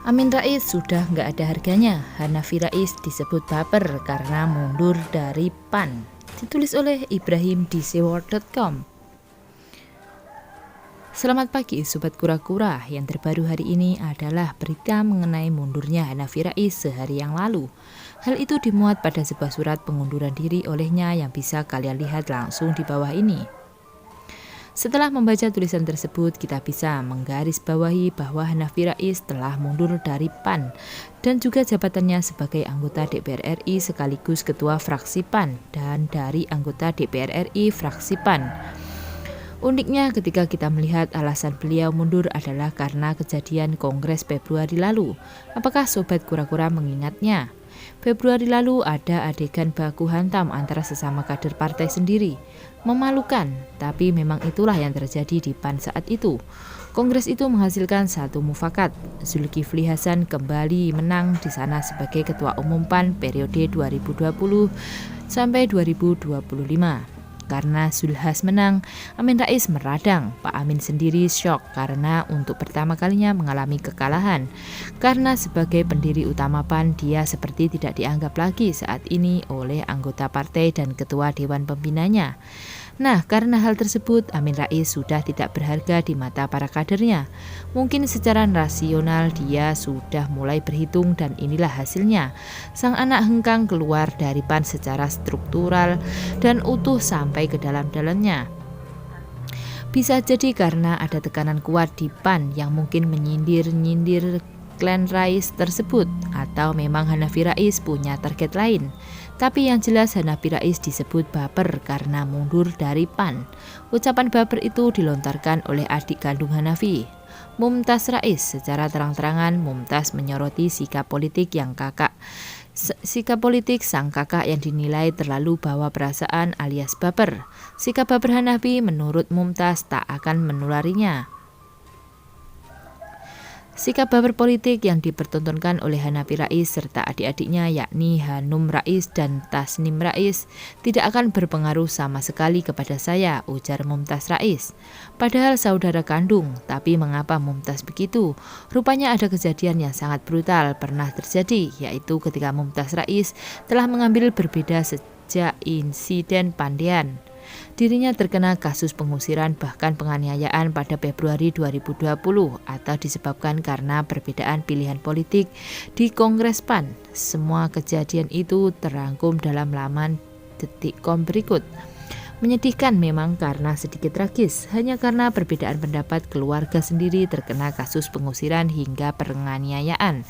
Amin Rais sudah nggak ada harganya. Hanafi Rais disebut baper karena mundur dari PAN. Ditulis oleh Ibrahim di seword.com. Selamat pagi Sobat Kura-Kura. Yang terbaru hari ini adalah berita mengenai mundurnya Hanafi Rais sehari yang lalu. Hal itu dimuat pada sebuah surat pengunduran diri olehnya yang bisa kalian lihat langsung di bawah ini. Setelah membaca tulisan tersebut, kita bisa menggarisbawahi bahwa Hanafi Rais telah mundur dari PAN dan juga jabatannya sebagai anggota DPR RI sekaligus ketua fraksi PAN dan dari anggota DPR RI fraksi PAN. Uniknya ketika kita melihat alasan beliau mundur adalah karena kejadian Kongres Februari lalu. Apakah Sobat Kura-Kura mengingatnya? Februari lalu ada adegan baku hantam antara sesama kader partai sendiri. Memalukan, tapi memang itulah yang terjadi di PAN saat itu. Kongres itu menghasilkan satu mufakat. Zulkifli Hasan kembali menang di sana sebagai Ketua Umum PAN periode 2020 sampai 2025. Karena Zulhas menang, Amin Rais meradang. Pak Amin sendiri syok karena untuk pertama kalinya mengalami kekalahan. Karena sebagai pendiri utama PAN, dia seperti tidak dianggap lagi saat ini oleh anggota partai dan ketua dewan pembinanya. Nah, karena hal tersebut, Amin Rais sudah tidak berharga di mata para kadernya. Mungkin secara rasional dia sudah mulai berhitung dan inilah hasilnya. Sang anak hengkang keluar dari PAN secara struktural dan utuh sampai ke dalam-dalamnya. Bisa jadi karena ada tekanan kuat di PAN yang mungkin menyindir-nyindir klan Rais tersebut, atau memang Hanafi Rais punya target lain. Tapi yang jelas Hanafi Rais disebut baper karena mundur dari PAN. Ucapan baper itu dilontarkan oleh adik kandung Hanafi, Mumtaz Rais. Secara terang-terangan Mumtaz menyoroti sikap politik sang kakak yang dinilai terlalu bawa perasaan alias baper. Sikap baper Hanafi menurut Mumtaz tak akan menularinya. Sikap baper politik yang dipertontonkan oleh Hanafi Rais serta adik-adiknya yakni Hanum Rais dan Tasnim Rais tidak akan berpengaruh sama sekali kepada saya, ujar Mumtaz Rais. Padahal saudara kandung, tapi mengapa Mumtaz begitu? Rupanya ada kejadian yang sangat brutal pernah terjadi, yaitu ketika Mumtaz Rais telah mengambil berbeda sejak insiden Pandean. Dirinya terkena kasus pengusiran bahkan penganiayaan pada Februari 2020 atau disebabkan karena perbedaan pilihan politik di Kongres PAN. Semua kejadian itu terangkum dalam laman detik.com berikut. Menyedihkan memang karena sedikit tragis, hanya karena perbedaan pendapat keluarga sendiri terkena kasus pengusiran hingga penganiayaan.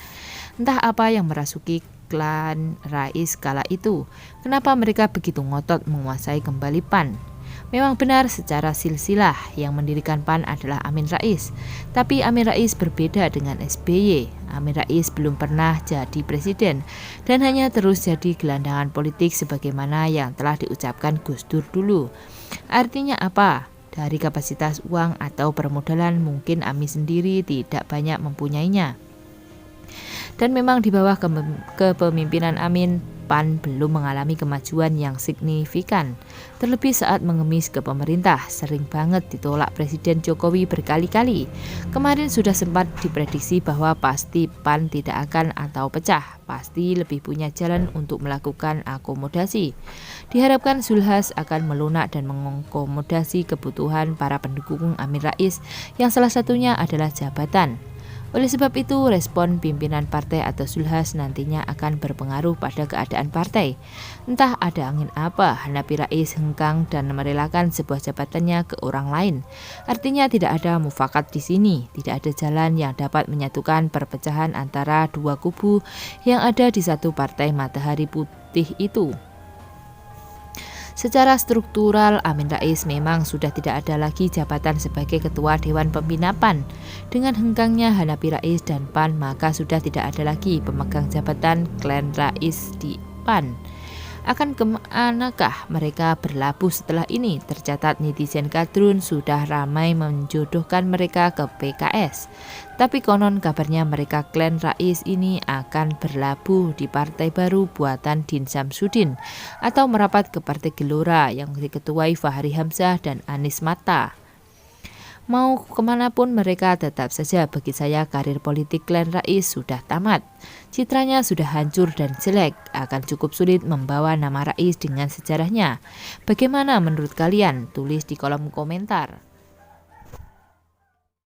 Entah apa yang merasuki klan Rais kala itu. Kenapa mereka begitu ngotot menguasai kembali PAN? Memang benar secara silsilah yang mendirikan PAN adalah Amin Rais. Tapi Amin Rais berbeda dengan SBY. Amin Rais belum pernah jadi presiden dan hanya terus jadi gelandangan politik sebagaimana yang telah diucapkan Gus Dur dulu. Artinya apa? Dari kapasitas uang atau permodalan mungkin Amin sendiri tidak banyak mempunyainya. Dan memang di bawah kepemimpinan Amin, PAN belum mengalami kemajuan yang signifikan. Terlebih saat mengemis ke pemerintah, sering banget ditolak Presiden Jokowi berkali-kali. Kemarin sudah sempat diprediksi bahwa pasti PAN tidak akan atau pecah, pasti lebih punya jalan untuk melakukan akomodasi. Diharapkan Zulhas akan melunak dan mengakomodasi kebutuhan para pendukung Amin Rais yang salah satunya adalah jabatan. Oleh sebab itu, respon pimpinan partai atau Zulhas nantinya akan berpengaruh pada keadaan partai. Entah ada angin apa, Hanafi Rais hengkang dan merelakan sebuah jabatannya ke orang lain. Artinya tidak ada mufakat di sini, tidak ada jalan yang dapat menyatukan perpecahan antara dua kubu yang ada di satu partai matahari putih itu. Secara struktural, Amin Rais memang sudah tidak ada lagi jabatan sebagai Ketua Dewan Pembina PAN. Dengan hengkangnya Hanafi Rais dan PAN, maka sudah tidak ada lagi pemegang jabatan klan Rais di PAN. Akan kemanakah mereka berlabuh setelah ini? Tercatat netizen kadrun sudah ramai menjodohkan mereka ke PKS. Tapi konon kabarnya mereka klan Rais ini akan berlabuh di partai baru buatan Din Samsudin atau merapat ke Partai Gelora yang diketuai Fahri Hamzah dan Anies Mata. Mau kemanapun mereka, tetap saja bagi saya karir politik klan Rais sudah tamat. Citranya sudah hancur dan jelek, akan cukup sulit membawa nama Rais dengan sejarahnya. Bagaimana menurut kalian? Tulis di kolom komentar.